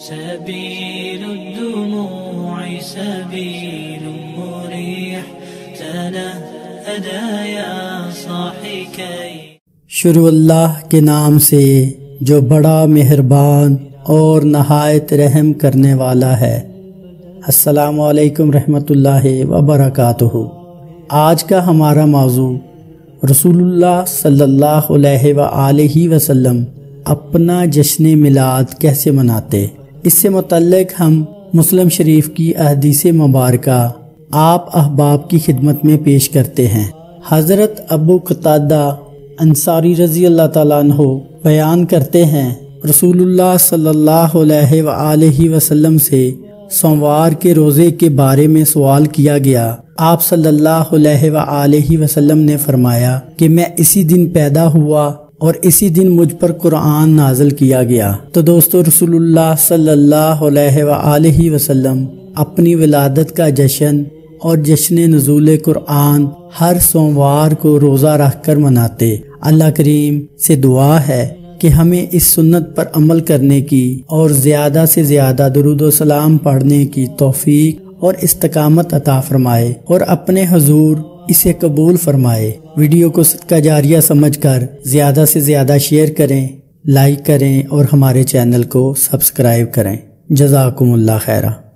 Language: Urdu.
سبيل الدموع سبيل مريح تنهدى يا صاحي كي. شروع اللہ کے نام سے جو بڑا مہربان اور نہایت رحم کرنے والا ہے۔ السلام علیکم رحمۃ اللہ وبرکاتہ۔ آج کا ہمارا موضوع رسول اللہ صلی اللہ علیہ وآلہ وسلم اپنا جشن میلاد کیسے مناتے۔ اس سے متعلق ہم مسلم شریف کی احادیث مبارکہ آپ احباب کی خدمت میں پیش کرتے ہیں۔ حضرت ابو قتادہ انصاری رضی اللہ تعالیٰ عنہ بیان کرتے ہیں، رسول اللہ صلی اللہ علیہ وآلہ وسلم سے سوموار کے روزے کے بارے میں سوال کیا گیا۔ آپ صلی اللہ علیہ وآلہ وسلم نے فرمایا کہ میں اسی دن پیدا ہوا اور اسی دن مجھ پر قرآن نازل کیا گیا۔ تو دوستو، رسول اللہ صلی اللہ علیہ وآلہ وسلم اپنی ولادت کا جشن اور جشن نزول قرآن ہر سوموار کو روزہ رکھ کر مناتے۔ اللہ کریم سے دعا ہے کہ ہمیں اس سنت پر عمل کرنے کی اور زیادہ سے زیادہ درود و سلام پڑھنے کی توفیق اور استقامت عطا فرمائے اور اپنے حضور اسے قبول فرمائے۔ ویڈیو کو صدقہ جاریہ سمجھ کر زیادہ سے زیادہ شیئر کریں، لائک کریں اور ہمارے چینل کو سبسکرائب کریں۔ جزاکم اللہ خیرہ۔